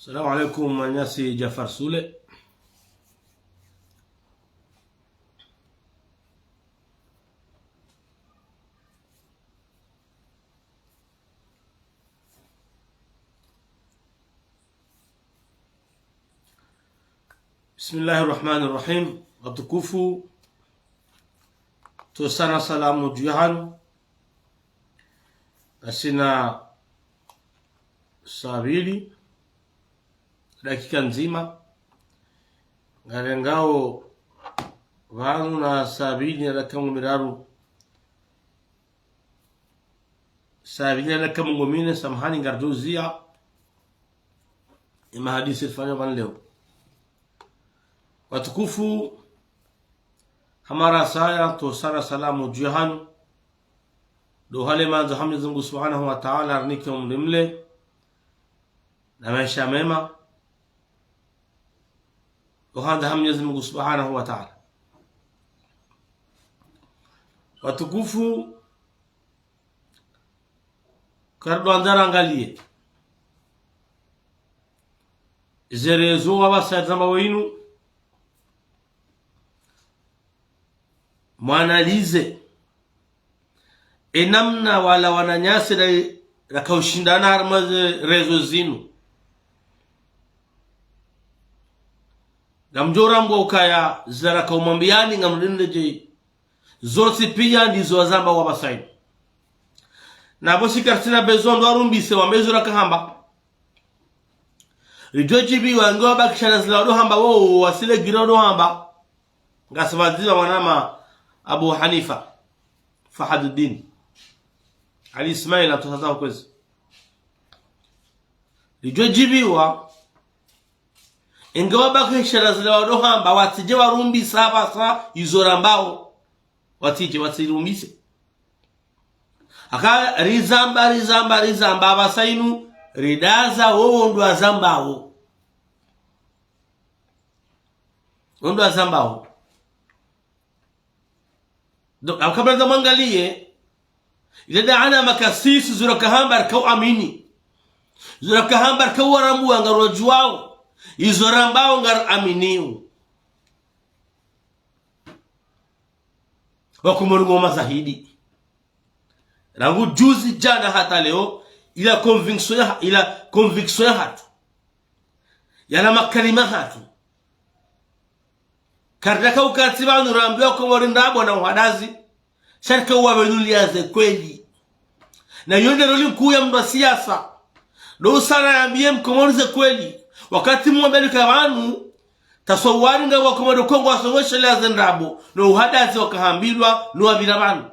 السلام عليكم ناسي جعفر سولة. بسم الله الرحمن الرحيم. watukufu tosana salamu juhan asina sabili dakika nzima ngalengao vanu na sabili na kamu miraru sabili na kamu ngomine samahani ngarduzia ima hadisi fanya van leo. Watukufu hamara saya tosana salamu juhan do hale manzo Mwenyezi Mungu Subhanahu wa Ta'ala arnike umrimle na maisha mema وهذا Mwenyezi Mungu Subhanahu wa Ta'ala. Watukufu kardo andara angalie zerezo wabasazama wenu mwanalize enamna wala wananyasi la kaushindana harmaze rezo zinu ngamjora mbwa ukaya zara kaumambiani ngamrinde je zote pia ndizo wazamba wabasaini na bosi kartina bezondo arumbise wamezura kahamba rijojibi wango bakishana zilado hamba wo wasile girodo hamba ngasabadila wanama Abu Hanifa Fahaduddin Ali Ismail atosaza kwezi rijojibiwa ingawa bakishana zilado hamba watije warumbi saba sa izorambao watije wasirumbise aka rizamba abasainu ridaza wowo ndo azambao ndo azambao donc akabla mwangalie ile daana makasisi zurakahamba kau amini zurakahamba kau warambu ngarojwao izorambao ngar aminiu wakumurungo mazahidi rangu juzi jana hata leo ila conviction ya hatu yana makalima hatu kardaka ukatiba nurambiwa ko morindabo na uhadazi sharika uwabenuliaze kweli na yonde roli mkuu ya mdu wa siasa do sana yambie mkomorize kweli wakati mwambeli kabanu tasawari nga wakomodo kongo wasongoshe leaze ndabo no uhadazi wakahambilwa nuwa binabanu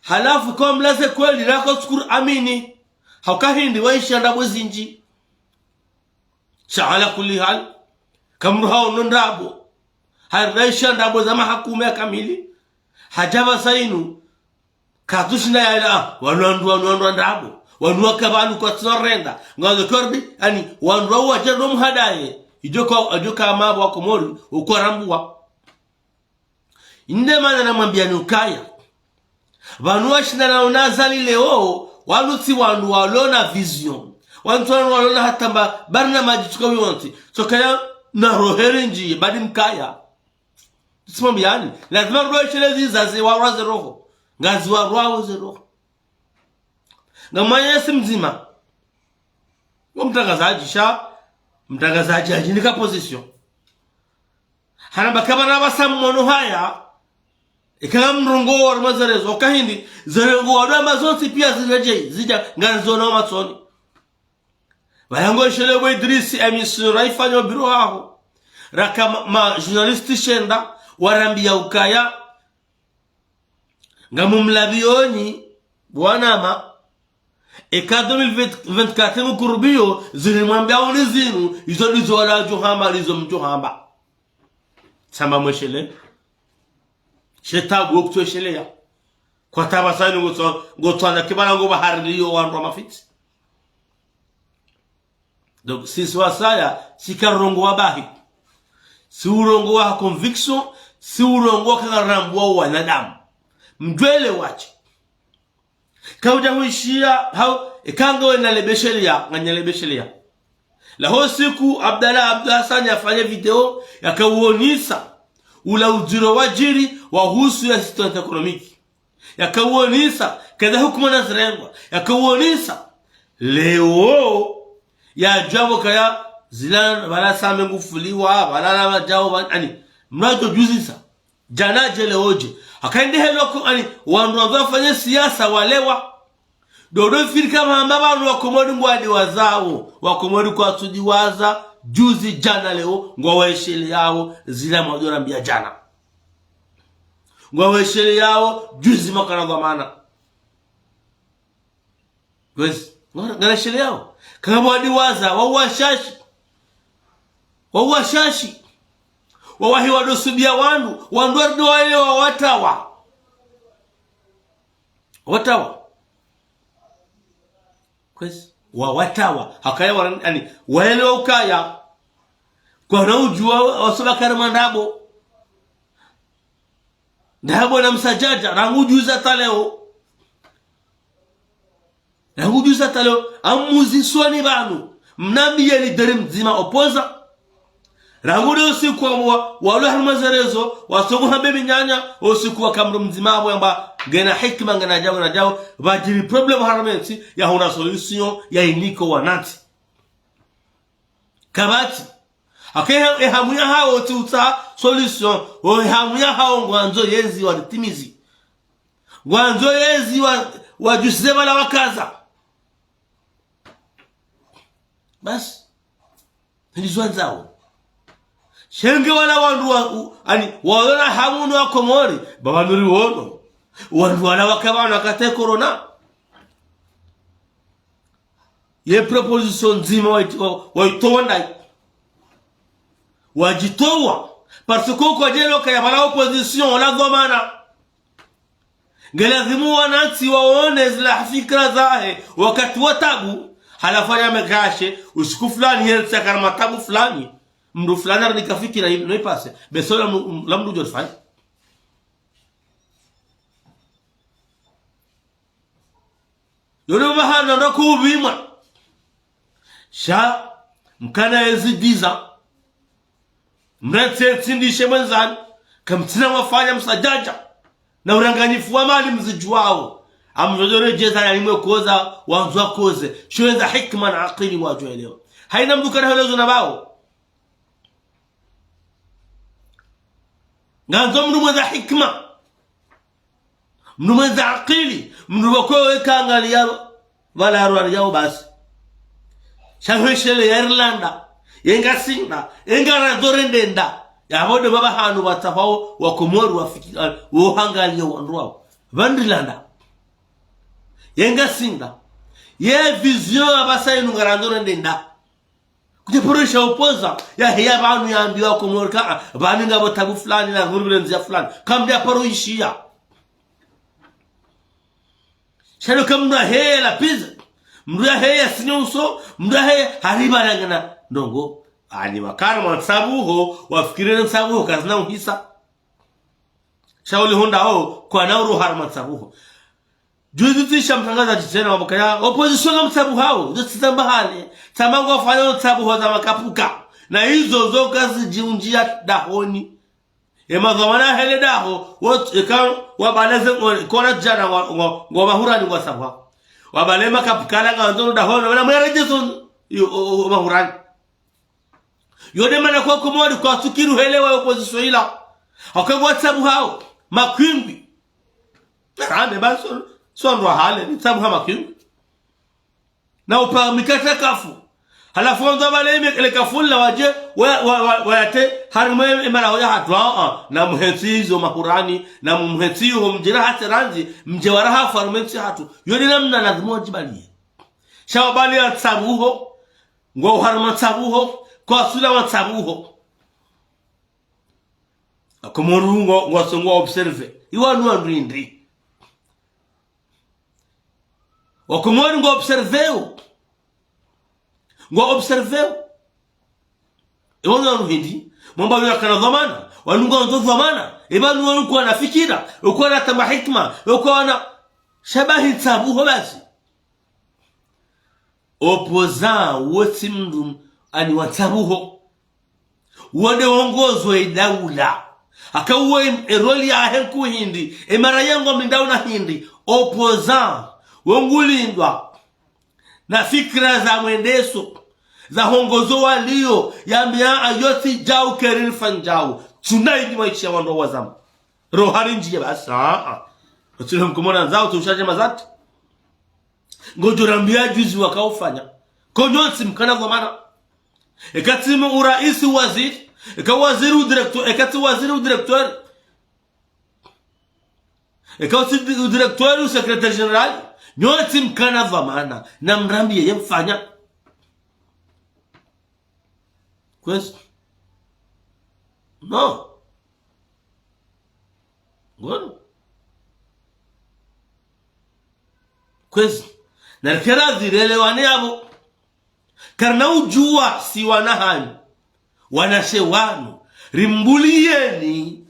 halafu kwa mlaze kweli nako skuru amini haukahindi waishi ndabo zinji shahala kulli hal kamru hao ndabo harisha ndabo za mahakume kamili hajaba sainu katushinda ya wanwandu ndabo wanwa kabanu kwa tsorenda ngazo korbi ani wanwa wajero mhadaye ijoka mabo wako mori uko rambua inde maana namwambia nukaya vanua shinda na unazali leo waluti wandu walona vision wantu walona hatamba barna majichuka wionti sokaya na roherenji badi mkaya simambiani lazima roho zizazi wawaze roho ngazi wa roho ze roho ngamanya simzima mtangazaji ajinika position hanaba kama na basamono haya ikala mrongo wa mazarezo kahindi zarengo wadamba zote pia zireje zija nganzo na matoni bayango shele bo Idris emission raifanyo biro haho raka ma journalist shenda warambia ukaya ngamumlabioni bwanama eka 2024 mukurubio zilimwambia ulizinu izo ndizo wala johamba lizo mjohamba samba mweshele shetabu okutweshelea kwa tabasani ngotwana kibala ngo bahariyo wandu mafiti donc sisi wasaya sikarongo wabahi si urongo wa conviction si urongo kangarambu wa wanadamu mdwele wache kauja huishia hau ikango na lebeshelia nganyelebeshelia Laho siku Abdallah Abdul Hassan afanye video yakauonisa ula ujiro wajiri wa husu ya situation economic, yakauonisa kada hukuma nazirengwa, yakauonisa leo ya jabo kaya zilana bala same ngufuliwa bala na jao ani mnajo juzisa jana jele oje akaende heloko ani wandu wafanye siasa walewa dodo firika mahamba bantu wakomodi ngwadi wazao wakomodi kwa tujiwaza juzi jana leo ngwaweshele yao zila mwadora mbia jana ngwaweshele yao juzi makana dhamana kwezi ngwaweshele yao kama mwadi waza wawashashi wawahi wadosubia wandu wandu wale watawa kwezi watawa hakaya yani wale ukaya kwa na ujua wasoba karama ndabo na msajaja rangujuza taleo amuzi swani banu mnabiye lidere mzima opoza rangude usiku walo halmazarezo wasogo habebi nyanya usiku wa kamro mzima abo yamba gena hikma ngana jawo bajiri problem haramenti ya huna solution ya iniko wanati kabati akeha ehamuya hao tuta solution o ehamuya hao ngwanzo yezi wa timizi ngwanzo yezi wa jusema la wakaza bas nilizwanzao shenge wala wandu ani wala hamunu wa Komori babanuri wono wandu wala wakabana kate corona ye proposition nzima waitowanda wajitowa parce que kwa jelo kaya bala opposition la dhamana ngelazimu wananchi waone zila fikra zahe wakati watabu halafanya megashe usiku fulani yelsa karama tabu fulani mdu fulani nikafikira hivi no ipase beso la mdu jofai yolo bahana ndo kubima sha mkana yezidiza mretse tsindishe mwanzani kamtina wafanya msajaja na uranganifu wa mali mzijuao amjodore jeza ya nimwe koza wanzwa koze shoenza hikma na aqili wajoelewa haina mdu kana helezo na bao nganzo mdu mwenza hikma mdu mwenza aqili mdu wakowe kaangalia wala arwari yao basi shahweshele ya Irlanda yenga sinda yenga radore ndenda yabode baba hanu batafao wakomoru wafikira wohangalia wanduao vandilanda yenga sinda ye vision abasa inu ngarandore ndenda kujeporesha opoza ya hiya banu yaambiwa komoru ka banu ngabo tabu fulani na ngurublenzi fulani kamdia paro ishia shano kamna hela pizza mruya heya sinyoso mruya heya hariba langana ndongo ani wakana msabuho wafikirene msabuho kazina uhisa shauli honda ho kwa nauru harma msabuho juzi tisha mtangaza jitena wabakaya opposition ga msabuho hao zitamba hali tamango wafanya msabuho za makapuka na hizo zoka zijiunjia dahoni emadhamana hele daho wote wabaleze kona jana ngomahurani kwa sababu wabalema kapukala nganzo dahono wala mwarejezo mahurani yode mana kwa Komori kwa tukiru helewa opposition ila akagwa sababu hao makwimbi rande baso sonro hale ni sababu hama makwimbi na upa mikata kafu halafu ndo baleme ile kafulla waje wayate harimo imara hoya hatwa na muhensizo mahurani na muhensiyo mjira hata ranzi mjewaraha farmensi hatu yodi namna lazima jibalie shawabali ya tsabuho ngo harma tsabuho kwa sula wa tsabuho akomorungo ngosongo observe iwanu andindi wakomori ngo observeo ngo observeo ewana ruhindi mwamba yakana dhamana walungo ndo dhamana ebanu walikuwa na fikira walikuwa na tama hikma walikuwa na shabahi tsabuho basi opposant wote mdu ani watabuho wode wongozwe daula akauwe eroli ya henku hindi emara yango mlindauna hindi opposant wongulindwa na fikra za mwendeso za hongozo walio yambia ayoti jau kerir fanjau tunaidi maichi ya wando wazamu rohari njia basa utile mkumona nzao tushaje mazati ngojorambia juzi wakaufanya konyonsi mkana kwa mana ekatimu uraisi waziri eka waziri udirektor ekati waziri udirektor eka waziri udirektor u sekretari generali nyonsi mkana kwa mana na mrambia ye mfanya kwezi no ngono kwezi na kera zirelewane abo karna ujua si wanahani wanashewanu rimbulieni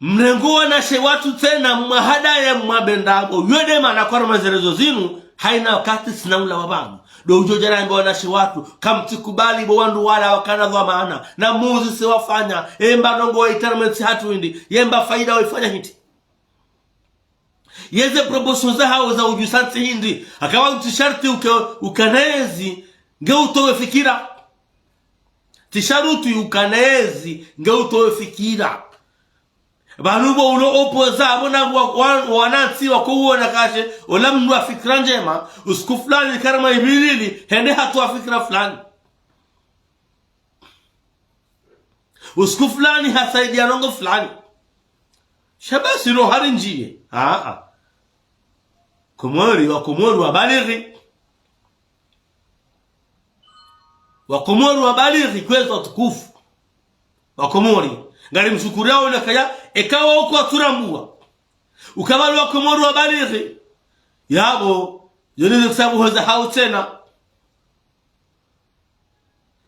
mrengo wanashe watu tena mahada ya mwabendabo yode mana kwa mazerezo zinu haina wakati sinaula wabangu do ujojana ambe wanashe watu kamtikubali bo wandu wala wakana dha maana na muzi se wafanya emba nongo wa itarmenti hatu hindi yemba faida waifanya hiti yeze proportion za hao za ujusanti hindi akawa utisharti ukanezi nge utowe fikira tisharutu ukanezi nge utowe fikira banubo ulo opoza abona wanansi wako uona kashe olamnu wa fikra njema usiku fulani karama ibilili hende hatu wa fikra fulani usiku fulani hasaidia nongo fulani shabasi rohari njie Komori wabalighi wakomori wabalighi kwetu tukufu wakomori ngari mshukuri yao nakaya ekawa huko aturambua ukabali wakomori wabalighi yabo yoni kusabu hoza hao tena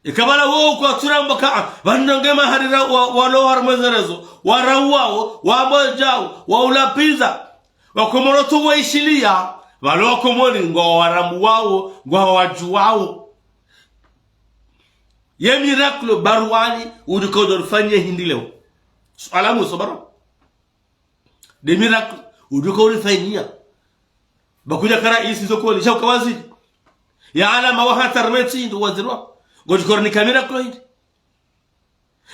ikabala wao huko aturambua ka bandongema harira walo harmazerezo warawao wabojao waulapiza wakomoro tuwa ishilia walo wakomori ngo warambu wao ngo waju wao ye miracle barwani udiko fanye hindi leo alamu sobara de miracle udiko fanyia bakuja kara isi soko lisha kawazi ya alama wa hatarmeti ndo wazirwa godiko ni kamera klo hindi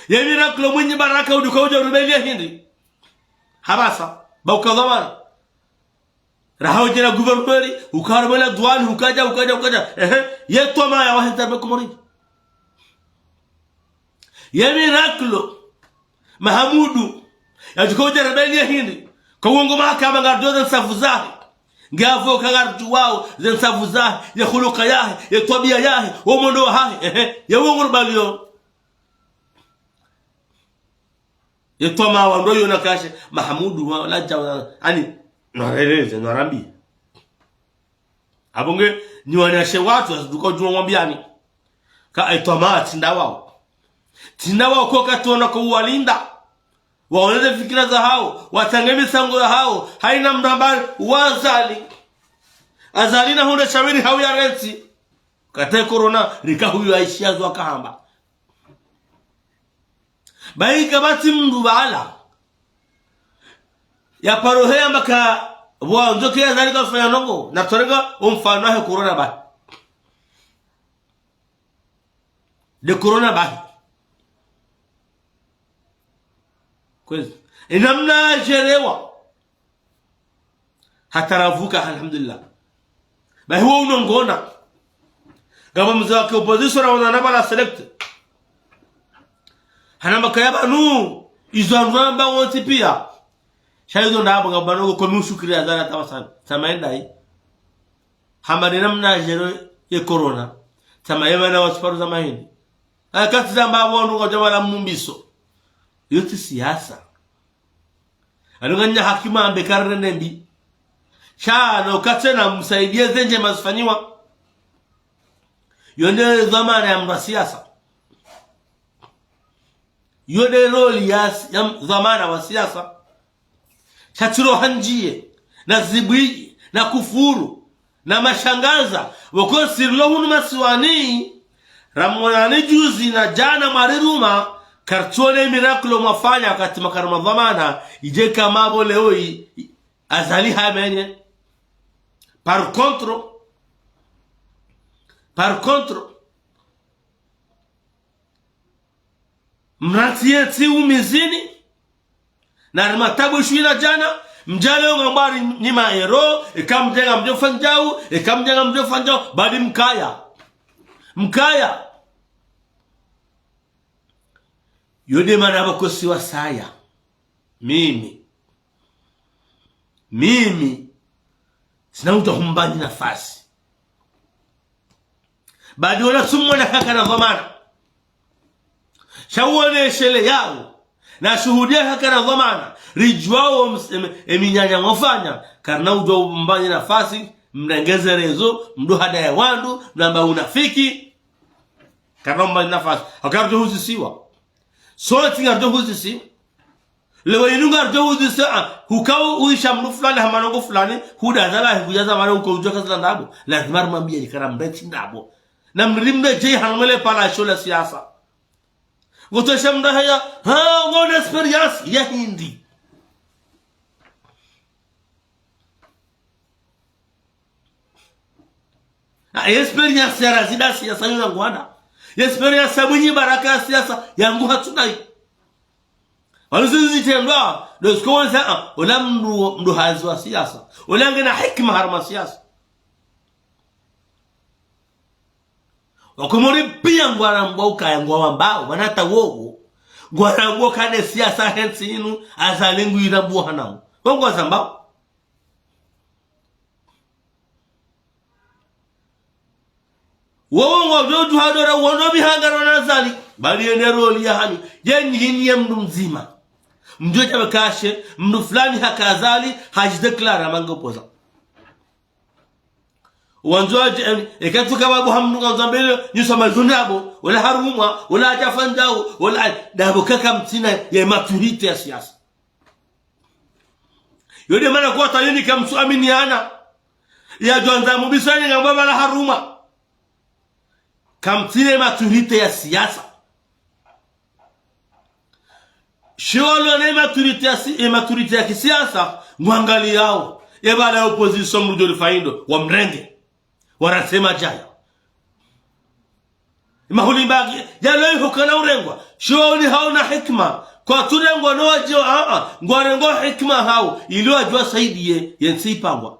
ye miracle mwenye baraka udiko uja hindi habasa baukadhamana raho jina guvernori ukarmela duani ukaja yeto ma ya wahi tarbe komori ye miracle Mahamudu yajikoja rebellia hindi kwa uongo mahakama ngardoza nsafuzahi ngavo kagardu wao zensafuzahi ya khuluqa yahi ya tabia yahi wa mondo hahi ya uongo balio yetoma wa ndoyo nakashe Mahamudu wa laja ani nareleze narambi abonge ni wanashe watu duko jua mwambiani ka aitoma tinda wao tinawa kwa katona kwa uwalinda waoneze fikira za hao watangemi sango ya hao haina mrambari azalina hunde shamiri hau ya rensi kate corona rika huyu aishia zwa kahamba bayi kabati mndu baala ya parohea maka wanzoke ya zalika ufanya nongo na torega umfano he corona bahi de corona bahi kwezi inamna jerewa hataravuka alhamdulillah ba huwa unongona gaba mzake opposition na wanaba la select hanamba kayaba nu izanramba wote pia shaido ndabo gaba no ko mushukiri azana tawasan samaenda hii hamani namna jere ye corona tamayema na wasparu za mahindi akati zamba wonu ngojama mumbiso yote siasa alunganya hakima ambekarne nembi shano katena msaidie zenje mazifanywa yonde zamana ya msiasa yonde roli ya zamana wa siasa chatiro hanjie na zibwi na kufuru na mashangaza wako sirlohun maswani ramonani juzi na jana mariruma kartone miraculo mafanya wakati makarama dhamana ije kama bo leo azali hamenye par contre mratieti umizini na matabu shwila jana mjale ngambari nyima ero ikamjenga mjo fanjau badi mkaya yode mana bakosi wa saya mimi sina utahumbani nafasi badi wala sumwana kaka na dhamana shawone shele yao na shuhudia kaka na dhamana rijwao eminyanya ngofanya karna ujo mbani nafasi mrengeze rezo mdo hada ya wandu namba unafiki karna mbani nafasi akarjo huzisiwa soti ngarjo huzisiwa lewa inunga arjo huzisiwa hukao uisha mnu fulani hamanongo fulani huda zala hujaza mara uko ujoka zala ndabo lazima mambia ikara mbeti ndabo na mrimde jei hanmele pala shola siasa gotosha mda haya ngone experience ya hindi experience ya razida siasa yuna ngwanda experience ya mwenye baraka ya siasa yangu hatunai waluzizi tendwa dosko wansa wala mdu hazwa siasa wala ngena hikma harma siasa wakomori pia ngwara mboka ya ngwa mbao wanata wogo ngwara mboka ne siasa hensi inu azalengu irabu hanao ngwa zambao wongo joju hadora wono bihangaro nazali bali enero ya hani yenyi mdu mzima mjoja bakashe mdu fulani hakazali hajideklara mangopoza wanzoaje ekatuka babu hamnu ngambele nyusa mazunabo wala harumwa wala jafandao wala dabo kaka mtina ya maturite ya siasa yode mana kwa tayini kamsu aminiana ya jonza mubisani ngamba la haruma kamtine maturite ya siasa sholo ne maturite ya kisiasa mwangali yao ebala opposition mudori faindo wa mrenge wanasema jaya mahuli bagi jalo hukana urengwa shoni hauna hikma kwa turengwa nojo ngwarengo hikma hao ili wajua saidi yensipangwa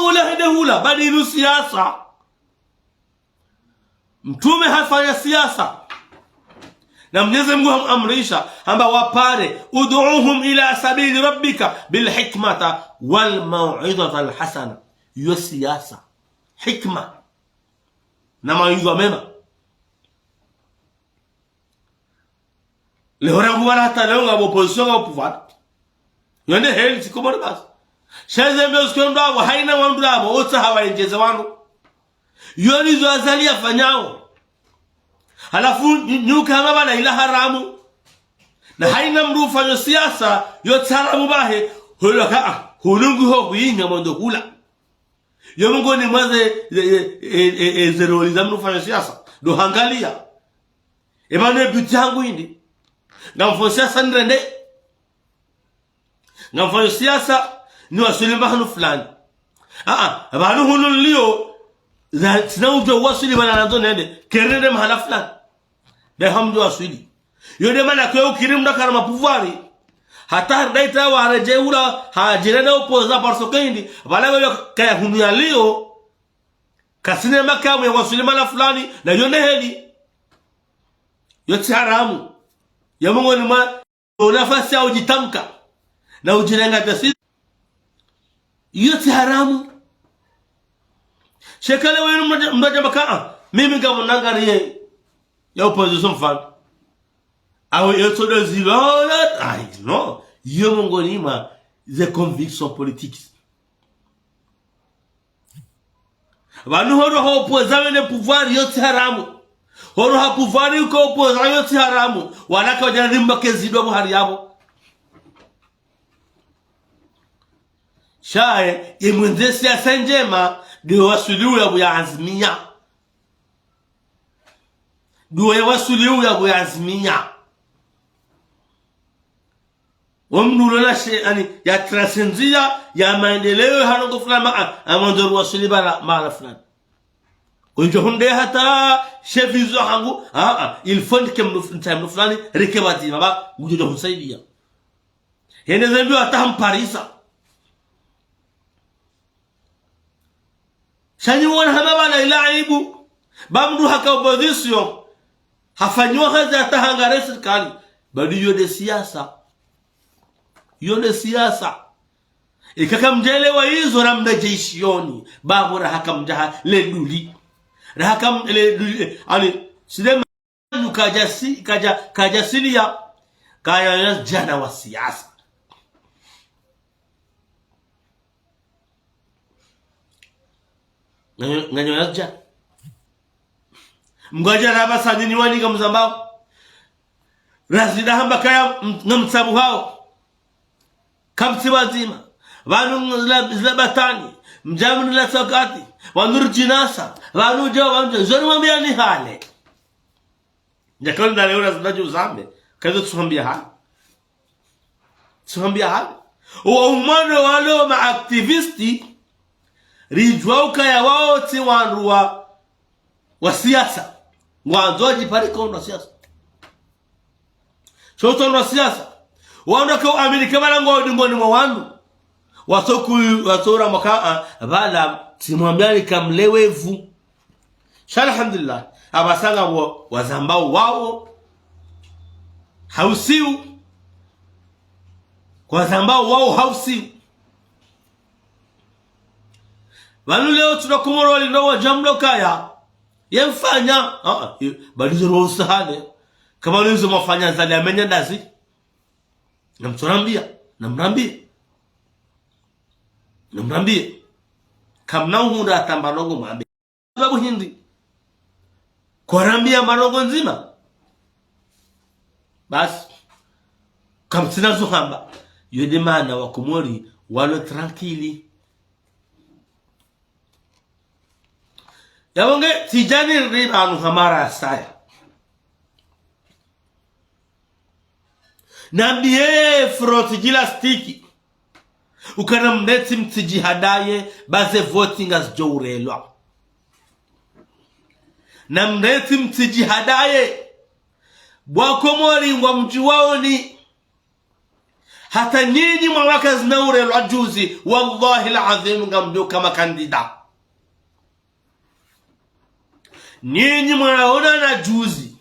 wala hidahula badilu siasa mtume hafanya siasa na Mwenyezi Mungu amrisha amba wapare ud'uuhum ila sabili rabbika bil hikmata wal mau'izati al hasana yo siasa hikma na mawaidha mema le horangu wala hata leo ngabo opposition au pouvoir yone heli sikomora basi shaze mbezo ndo haina wandu abo ota hawaenjeze wandu yoni zo azali afanyao halafu nyuka mabana ila haramu na haina mru fanyo siasa yote haramu bahe hulaka hulungu ho kuinga mondo kula yomungo ni mwaze zeroli za mru fanyo siasa do hangalia ebane bitangu indi ngamfo siasa ndende ngamfo siasa ni wasuli bahanu fulani bahanu hunu lio za sinaujo wasuli bana nazo nende kerende mahala fulani de hamdu wasuli yode mana kwa ukirim da karama pouvoir hata daita wa rejeula hajirana opoza parsokendi bala wale kaya hunu ya lio kasine makamu ya wasuli mala fulani na yone heli yote haramu ya Mungu ni nafasi ya ujitamka na ujirenga tasi yote haramu shekale wewe mmoja baka mimi kama nangariye ya opposition fan au yote de zilola ai no yo Mungu ni the conviction politics banu horo ho opposa ne pouvoir yote haramu horo ha pouvoir ko opposa yote haramu wanaka wajana rimba kezido bo hari yabo shae imwenze siasa njema ndio wasuliu ya buyaazimia ndio ya wasuliu ya buyaazimia wamnulola yani ya transenzia ya maendeleo hanongo fulani amandoru wasuli bala mala fulani kunjo hunde hata chefizo hangu il faut que mnu fulani rekebati baba ngujo husaidia hende zembi hata mparisa shani wana hama la ilaibu bamdu haka opposition hafanywa haza hata hangare serikali bali yode siasa yode siasa ikaka mjelewa hizo na mnajeishioni babu na haka mjaha le duli na haka le duli ali sidema kajasilia kaya jana wa siasa nganyo yaja mgoja raba sanini wani kamzambao razida hamba kaya ngamsabu hao kamsi wazima wanu zlabatani mjamnu la sakati wanur jinasa wanu jawa zoni mwambia ni hale njakoni leo razida uzambe kazo tuhambia hali wa umano walo ma aktivisti rijwauka ya wote wanruwa wa siasa mwanzoji pale kwa siasa shoto ndo siasa wanda kwa Amerika balango dingoni mwa wandu wasoku wasora maka bala simwambiani kamlewevu alhamdulillah abasanga wazambao wao hausiu kwa zambao wao hausiu wanu leo tunakumoro walindoa jamlo kaya yemfanya balizo rosa hale kama lizo mafanya zali amenya ndazi namrambia kamna uhunda atambalongo mwambe babu hindi kwa rambia malongo nzima basi kamsina zuhamba yode mana wakumori walo tranquili yawonge tijani ribanu hamara saya nambie froti jila stiki ukana mneti mtijihadaye baze voting as jourelwa na mneti mtijihadaye bwakomori ngwa mjuwaoni hata nyinyi mwaka zinaurelwa juzi wallahi alazim ngamdo kama kandida nyinyi mwaona na juzi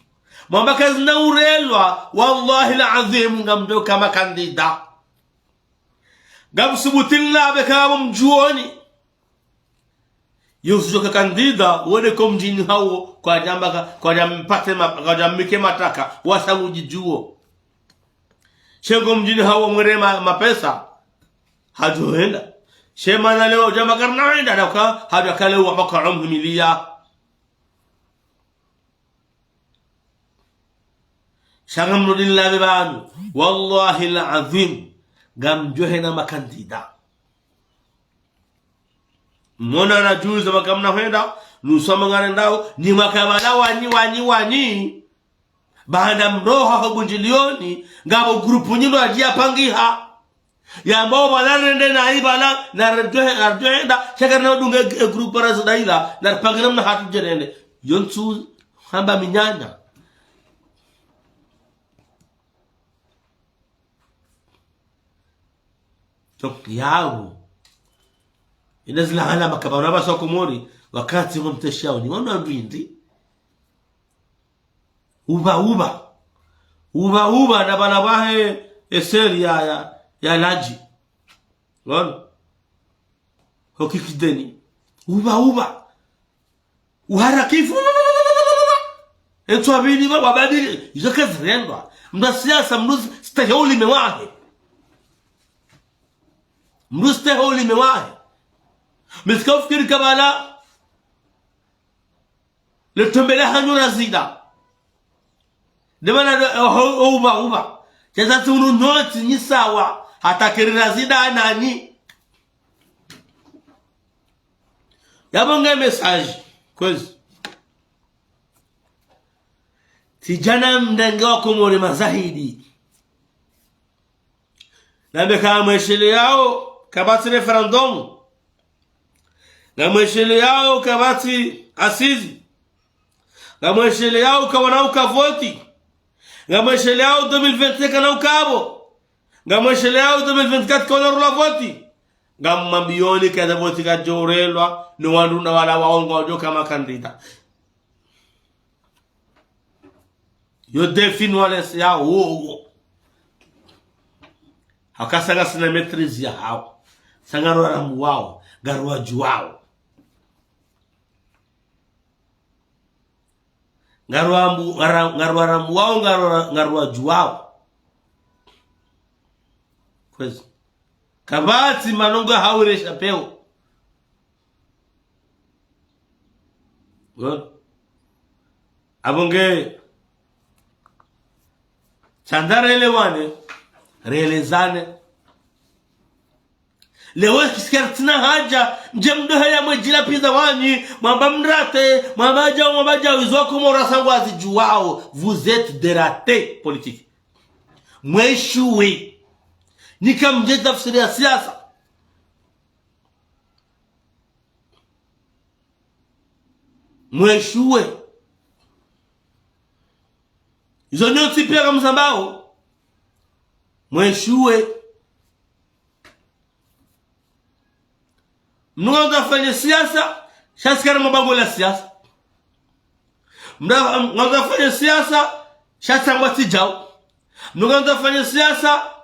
mwaka zinaurelwa wallahi alazim ngamdo kama kandida gamsubutilna bekama mjuoni yusuka kandida wone komjini hawo kwa jambaka kwa jampate kwa jammike mataka wasangu jijuo shengo mjini hawo mwerema mapesa hajoenda shema na leo jamba karnaenda daka hada kale wa makaram humilia shangam nudilla bibanu wallahi alazim gam johena makandida mona na juza makamna henda nusoma ngane ndao ni makabala wani baada mroha hobunjilioni ngabo grupu nyino ajia pangiha ya mbao balarende na ibala na arjohenda chakar na dunga grupu razdaila na pangina na hatu jerende yonsu hamba minyanya yao inazila hala makabana basa kumori wakati mteshao ni wana bindi uba na bana bahe eseri ya laji wana hokikideni uba uharakifu eto abili wabadili yoka zrendwa mdasiasa mnuzi staholi mewahe mustaholi mewahi miskafkiri kabala letombele hanyura zida demana uba jaza tunu noti ni sawa hata kirira zida nani yabonge message kwezi tijana mdenge wa Komori mazahidi nabe kama mweshele yao kabati referendum na mweshele yao kabati asizi na mweshele yao kawana ukavoti na mweshele yao 2025 kana ukabo na mweshele yao 2024 kana rula voti na mambioni kada voti kajorelwa no wandu na wala waongo wajo kama kandida yo delfin wales ya wo hakasanga sina maîtrise ya hao sangaro ramu wao garwa juwao garwa ramu wao garwa juwao kwezi kabati manonga haure chapeo abonge chandara elewane reelezane lewe kisikartina haja mjemdo ya mwejila pizza wanyi mwamba mrate mwabaja wizoko morasangu azijuwao vous êtes des ratés politiques mweshuwe nika mjeta tafsiri ya siasa mweshuwe izo nyoti pia msambao mweshuwe mnonga fanya siasa shasikara mabango la siasa mnonga fanya siasa shatangwa tijao mnonga fanya siasa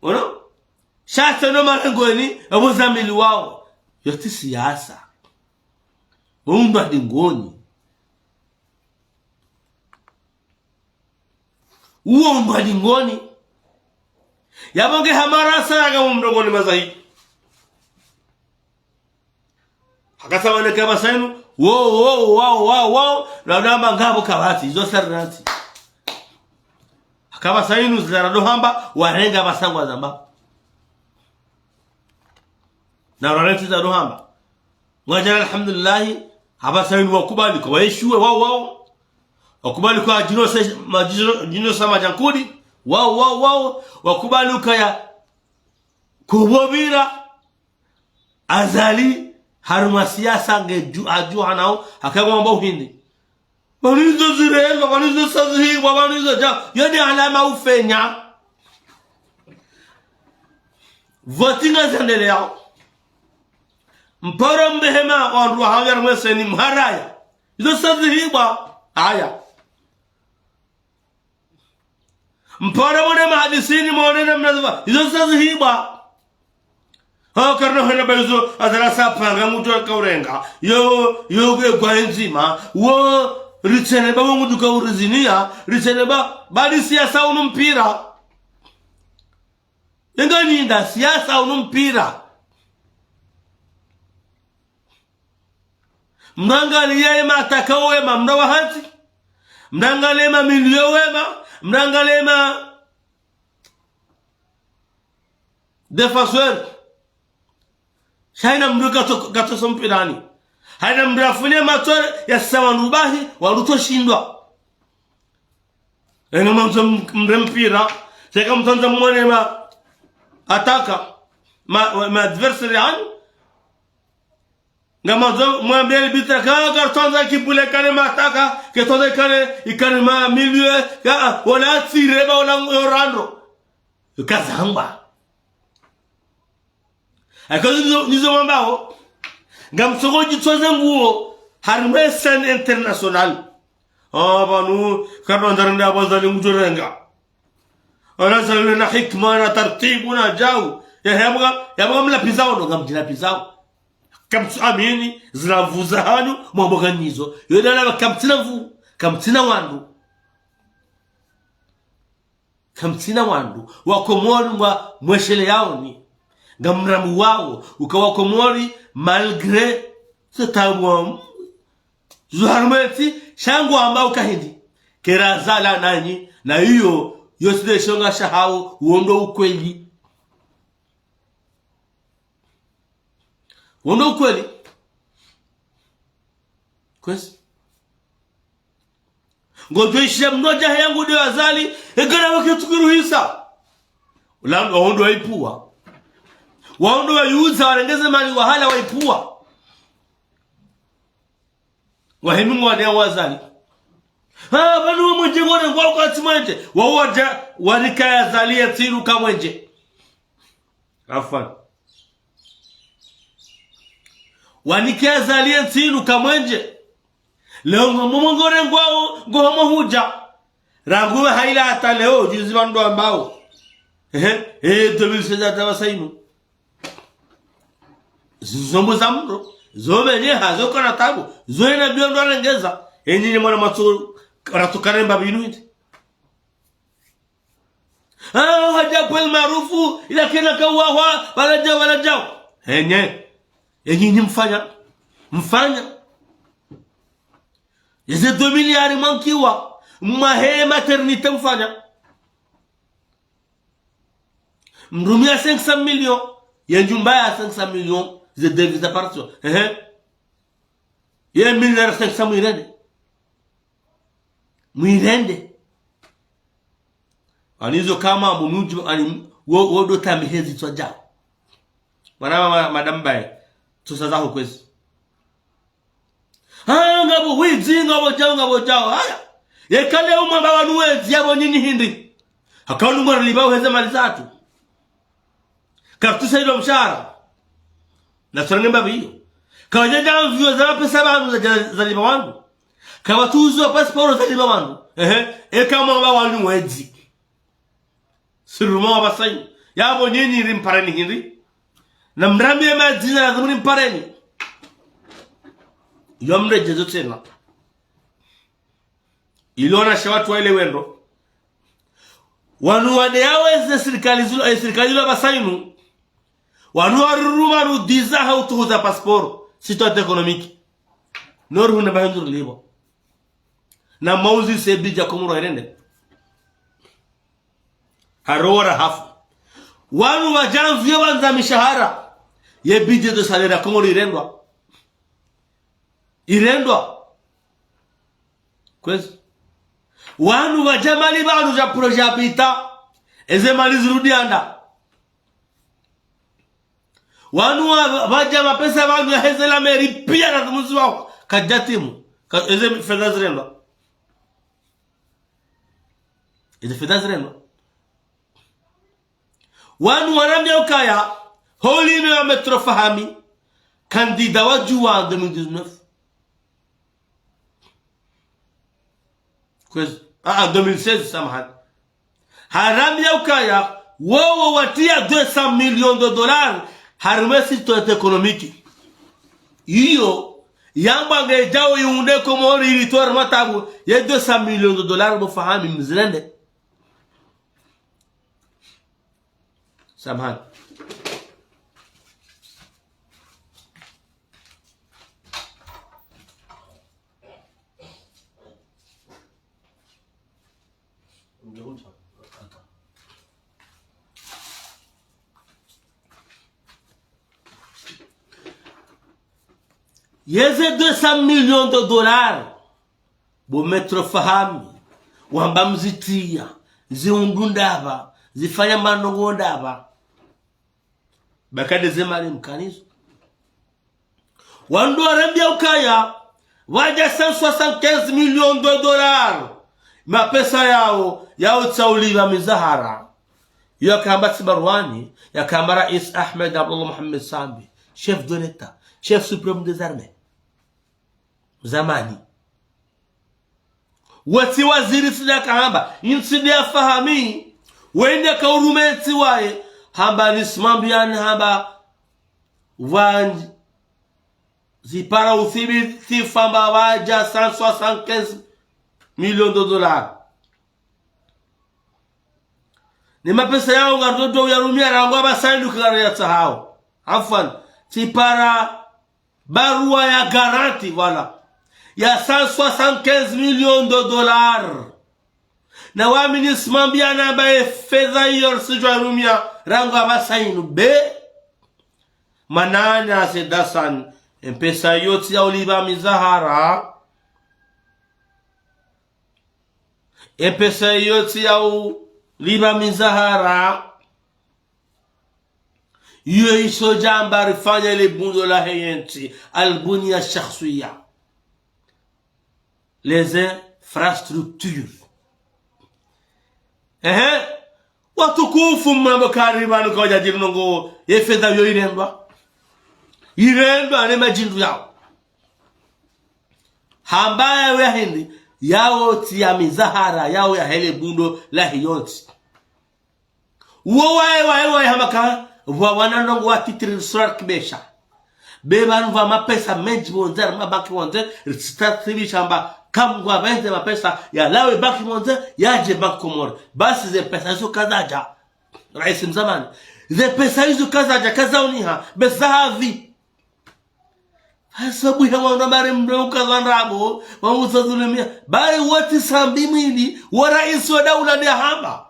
ono shatano marangoni abuzamili wao yote siasa umba dingoni uo mbadingoni yabonge hamara sana mdongoni mazahidi hakasama ne kama senu wow na namba ngabo kabati izo sarnati hakaba senu zirado hamba warenga basangwa zamba na rareti za rohamba ngajana alhamdulillah haba senu wakubali kwa yeshuwe wow wakubali kwa jino sama jankudi wow wakubali ukaya kubobira azali haruma siasa ngeju ajuha nao akagomba uhindi banizo zirelo banizo sazihi banizo ja yoni alama ufenya votinga zandelea mporo mbehema wandu hanger mweseni mharaya izo sazihi ba aya mpora mone mahadisini mone mnaza izo sazihi ba karno hena bezo adarasa panga muto kaurenga yo kwa enzima wo ritene ba mungu ka urizinia ritene ba bali siasa unumpira engani nda siasa unumpira mnangali yeye mataka wema mnawa hanti mnangali ma milio wema mnangali ma defenseur haina mruka gato sompirani haina mrafunia matore ya sawa nubahi waluto shindwa eno mwanzo mrempira seka mtanza mwone ma ataka ma adversary anu ngamazo mwambie bitra ka kartonza kibule kane ma ataka ke tonza kane ikane ma milieu ka wala tireba wala yorando kazamba akazo nizo mambao ngamsoko jitsoze nguo harmesen international banu karondar nda bazali ngurenga ana zalwe na hikma na tartibu na jaw ya mla pizao ndo ngamjina pizao kamtsamini zinavuza hanyu mwaboganizo yodala kamtina wandu wakomori mwa mweshele yaoni ngamramu wao ukawakomori malgré setamwa zuharmeti shangu ambao kahindi kerazala nanyi na hiyo yoside shonga shahao uondo ukweli kwesi ngodoisha mnoja yangu ndio azali egana wakitukuruhisa ulando waondo waipua waondo wayuza warengeze mali wahala waipua wahemi mwadea wazali banu mwenje ngone ngwa kwa timwenje wawoja wanikaya zalia tiru kamwenje afan wanikaya zalia tiru kamwenje leo ngomongore ngwao ngomo huja ranguwe haila hata leo juzi bando ambao 2016 tawasainu zombo zamro zobenye hazo kana tabu zoena biondo arengeza enyinyi mwana maturu ratukane mbabinuite haja kwel maarufu ila kena kawawa wala jao enyinyi mfanya yeze 2 miliari mankiwa mahe maternité mfanya mrumia 500 millions yenjumba ya 500 millions ze devises à partir ye milliard 500 mwirende anizo kama munuju ani wodo tamihezi twaja mwana madam bae tusaza hukwezi ngabo wizi ngabo jao haya yekale umamba wanuwezi yabo nyinyi hindi hakaunu mwana libao heze mali zatu kafutusa hilo mshara na tunanemba biyo kawajaja mvio za pesa banu za liba wangu kawatuzo wa pasiporo za liba wangu kama waba wanuwezi siruma wabasayi yabo nyinyi rimpareni hindi na mrambie majina na zamuni mpareni yomre jezo tena iliona shawatu wa ile wendo wanuwane yaweze serikali zula basainu wanuwaruruma rudiza hautuhuza pasiporo situation economique noru huna bahendur libo na mauzi sebija komuro herende harora hafu wanu wajanvye wanza mishahara ye budget de salaire komuro irendwa kwezi wanu wajamali banu ja projet apita eze mali zirudi anda wanu wajama pesa banu ya hezela meri pia na tumuzi wao kajatimu eze fedha zirendwa eze fedha zirendwa wanu wanambia ukaya holi ni wa metrofahami kandida wa juwa 2019 kwezi 2016 samahani haramia ukaya wao watia 200 millions de dollars harumesi situation économique iyo yamba ngejao yunde komori ilitoire matabu ya 200 millions de dollars bofahami mzilende samahani yeze 200 millions de dollars bo metro fahami wamba mzitia ziundundaba zifanya manongo ndaba bakade zemali mkanizo wando arambia ukaya waja 175 millions de dollars mapesa yao tsauliwa mizahara yakamba Barwani yakamba Rais Ahmed Abdullah Mohamed Sambi chef de l'État chef suprême des armées zamani wati waziri sida kahamba insidi afahami wende kaurumeti wae hamba nismambiani hamba wanj zipara uthibiti famba waja 175 millions de dollars ni mapesa yao ngarodo yarumia rangwa basandu kare ya sahau afwan zipara barua ya garanti wala ya 175 millions de dollars na wamini simambiana bae fedha hiyo sijwa yarumia rangwa basainu be manana sedasan mpesa yoti ya oliva mizahara pesa yote yao riba mizahara iyo iso jamba rifanya ile bundo la heyenti albunia shakhsiya les infrastructures watukufu mnabakari banu kwa jajiri nongo yefedha yo irendwa ne majindu yao hambaya we hindi yao tia mizahara yao ya hele bundo la hiyonti wae hamaka wananongo watitiri surat kibesha beba nva mapesa menji monzer mabaki monzer stativi shamba kamgwa vende mapesa ya lawe baki monzer yaje bank Komoro basi ze pesa hizo kazaja rais mzamani ze pesa hizo kazaja kazauniha besahavi hasabu ya wanabari mdoka zanrabo wamuzadhulimia bali wati sambi mwili wa rais wa daula ni hamba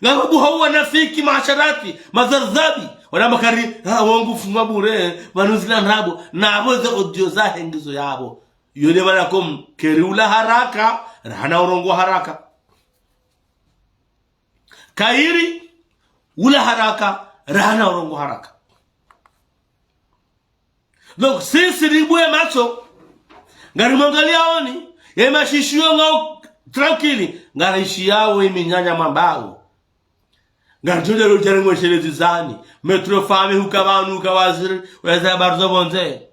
ngababu hawa nafiki maasharati mazarzabi wana makari wangu funga bure wanuzila nrabo na aboze audio za hengizo yabo yole wanakom keriula haraka rana urongo haraka kairi ula haraka rana urongo haraka. Donc sisi ribwe macho ngari mwangalia oni yema shishio ngao tranquili ngari shiao iminyanya mambao ngari joje rojere ngweshelezi zani metro fami hukabanu hukawaziri weza barzo bonze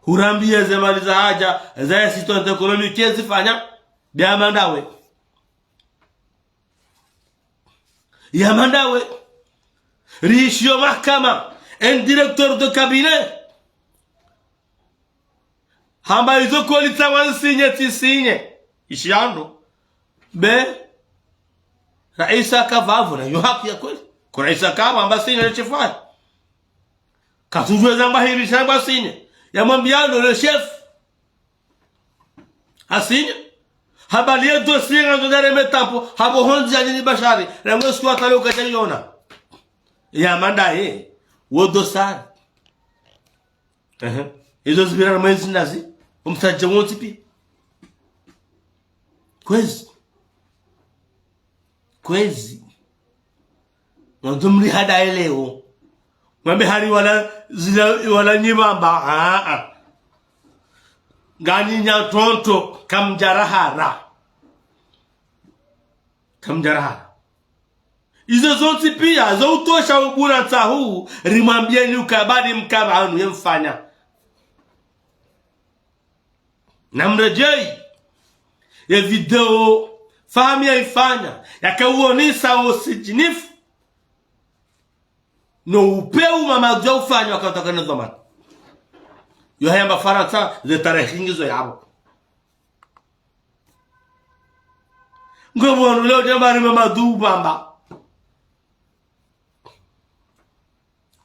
hurambia zemali za haja za situation economique zifanya biamandawe yamandawe rishio mahkama un directeur de cabinet hamba hizo kolita wansinye tisinye ishiando be raisa kavavu na yo haki ya kweli kwa raisa kama amba sinye chefai katujwe zamba hili shamba sinye ya mwambiano le chef asinye habali ya dossier nga zodare metampo habo honzi ya nini bashari remwe sikuwa talo ukachayona ya manda wo dosari hizo zibira mwezi nazi umtaje wonti pi kwezi ndomri hada eleo mwambe hari wala nyibamba gani nya tonto kamjarahara izo zonti pia zo utosha ubura tahu rimwambieni ukabadi mkabanu yemfanya namrejei ya video fahamia ifanya yakauonisa usijinifu no upeu mamagja ufanya wakataka na dhamani yo haya Faransa ze tarehe ngizo yabo ngobono leo jambari mamadu bamba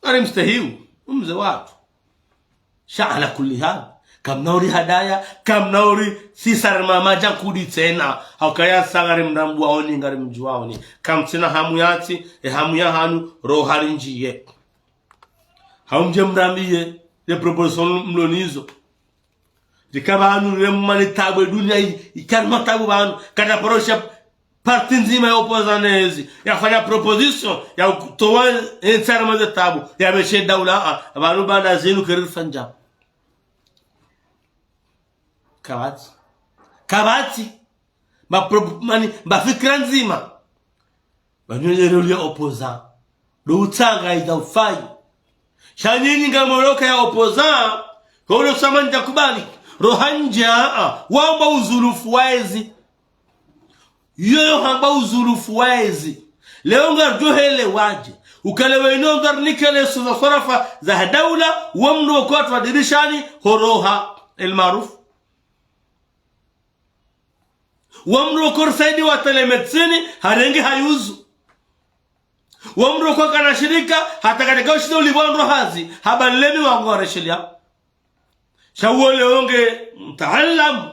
ari mstahiu umze watu shaala kulli hal kam nauri hadaya kam nauri sisar mama jakudi tena hakaya sangari mrambu waoni ngari mjuwaoni kam tena hamu yati hamu ya hanu rohari njiye haumje mrambiye de proposition mlonizo dikaba hanu remani tabwe dunia ikalma tabu banu kada porosha parti nzima ya opozanezi yafanya proposition ya kutoa ensarma de tabu ya beshe daula abantu bana zinu kerifanja kabati ma fikra nzima banyonyerelia opposant do utanga ida ufai shanini ngamoroka ya opposant kono samanja kubali rohanja wamba uzurufu waezi yoyo hamba uzurufu waezi leo ngarjohele waje ukalewe ino ngarnikele surafa za daula wamnu wakati wa dirishani horoha المعروف wamro korsaidi wa telemedicine harengi hayuzu wamro kwa kana shirika hata katika ushida ulibondro hazi habalemi wangore shelia shawole onge mtaallam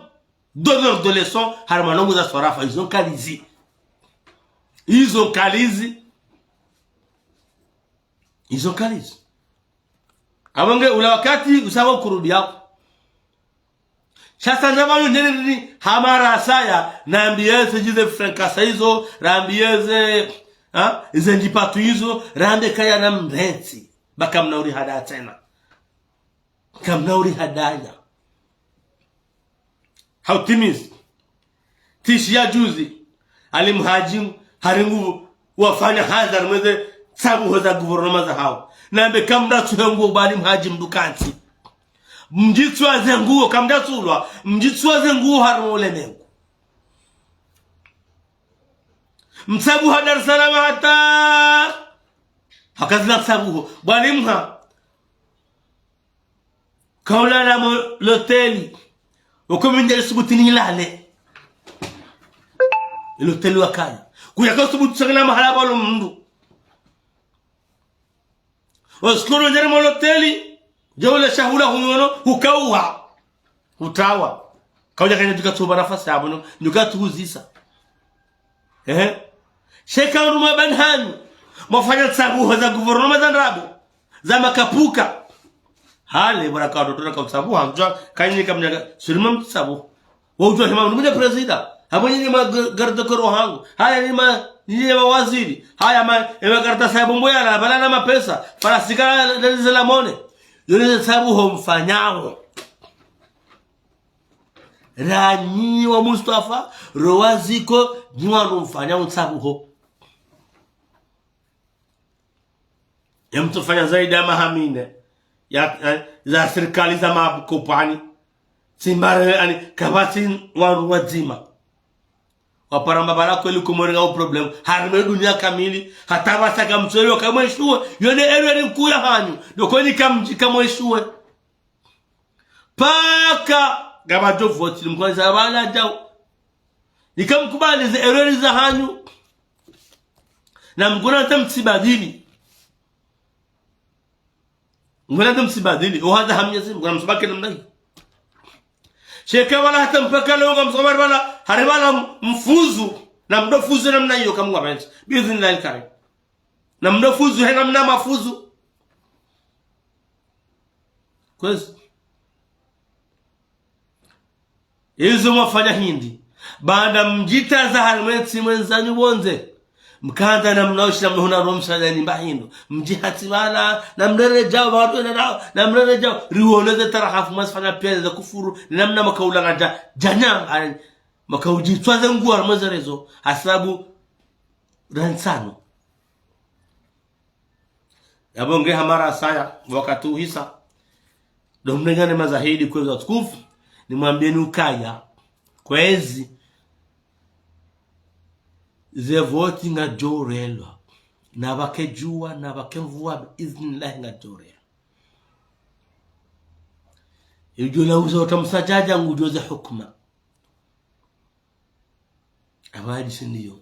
donneur de leçon harmanongo za sorafa izo kalizi abange ula wakati usawa kurudi yako Sasa ndabano nini hamara saya naambieze jize frankasa hizo rambieze ize njipatu hizo rambe kaya na mrenzi baka mnauri hada tena kamnauri hadaya hautimizi tishi ya juzi alimhajim haringu wafanya hadhar mweze sabu hoza guvernoma za hao nambe kamda tuhengu bali mhajim dukanti mjitswa zenguo kamda tulwa mjitswa zenguo harmole mengu msabu hadar salama hata hakazna sabu bali mha kaula na l'hôtel ukominde subutini lale l'hôtel wakaya kuyaka subutu sagala mahala balo mndu waskoro jere mo l'hôtel jawla shahula hunyono hukawa utawa kauja kanya tukatuba nafasi hapo tukatuhuzisa sheka ruma banhan mafanya sabu za guvernoma za ndabu za makapuka hale baraka ndo kwa sababu hamjua kanyi kamnya sulman sabu wajua hema mmoja president hapo nyinyi magarda koro hangu haya ni waziri haya magarda sababu mboya na balana mapesa farasika la mone yule sababu homfanyao ranyi wa Mustafa Rowaziko nywa mfanyao sababu ho yamtofanya zaidi ama hamine ya za serikali za mabukopani simbare ani kabati waru wazima waparamba balako ili kumorenga o problem harme dunia kamili hata wasaka mtsoro kama ishue yone ero ni kuya hanyu doko ni kamji kama ishue paka gabajo vote mkwanza bana jao nikamkubali za ero za hanyu na mgona tamsibadili ngona tamsibadili o hada hamnyezi ngona msabake namna hii sheka wala hata mpaka leo ngamsobar wala haribala mfuzu na mdofuzu namna hiyo kama ngwabenzi biidhnillah alkarim na mdofuzu hena mna mafuzu kwezi hizo mafanya hindi baada mjita za halmeti mwenzanyu bonze mkanda na mnaoshi na mhuna romsha ni mbahindo mjihati wala na mrere jao watu na mrere jao riwoneze tarahafu masfanya pia za kufuru namna makaula ngaja janya makauji twaze nguo mazarezo hasabu ransano yabonge hamara saya wakati hisa domnegane mazahidi kwa tukufu nimwambieni ukaya kwezi ze voting nga jorelwa na bakejua na bakemvua biiznillah nga jorelwa yujula uzo utamsajaja ngujoze hukma abadi sindiyo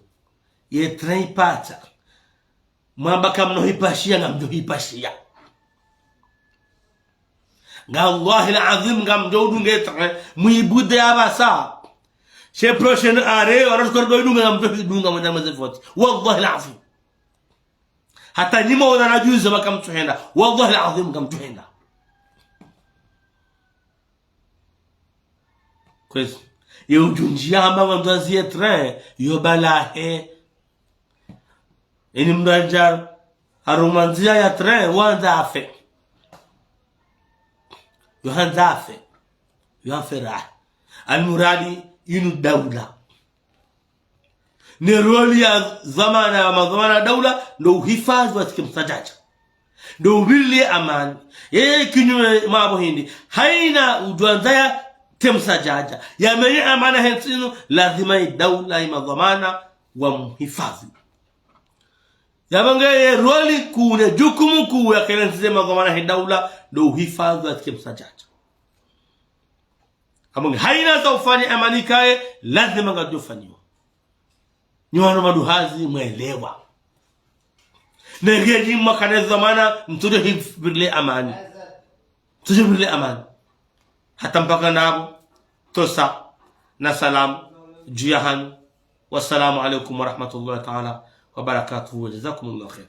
ye train pata mwamba kamno hipashia nga mjo hipashia nga Allah alazim nga mjo dunge muibude abasa شيء بروشن آره ورش كر بيدونga namdunga mwana mazefoti wallahi alazim hata nimo wana najuza makamtuhenda wallahi alazim kamtuhenda kwezi yujunjia amba mtazie train yobalahe ini mdajar harumanzia ya train wanzafe yohanzafe yohanfera almuradi inu daula ni roli ya zamana ya madhamana daula ndo uhifadhi wa kimsajaja ndo ubili amani yeye kinyume mambo hindi haina ujuanzaya temsajaja yamenye amana hensinu lazima daula ya madhamana wa mhifadhi yabange roli kuna jukumu kuu ya kelenzi madhamana daula ndo uhifadhi wa kimsajaja amonge haina za ufanya amani kae lazima ngajofanywa nywana maduhazi mwelewa negeji makane zamana mtude hibirle amani tujibirle amani hata mpaka nabo tosa na salam juyahan wassalamu alaikum warahmatullahi ta'ala wa barakatuhu wa jazakumullahu khair.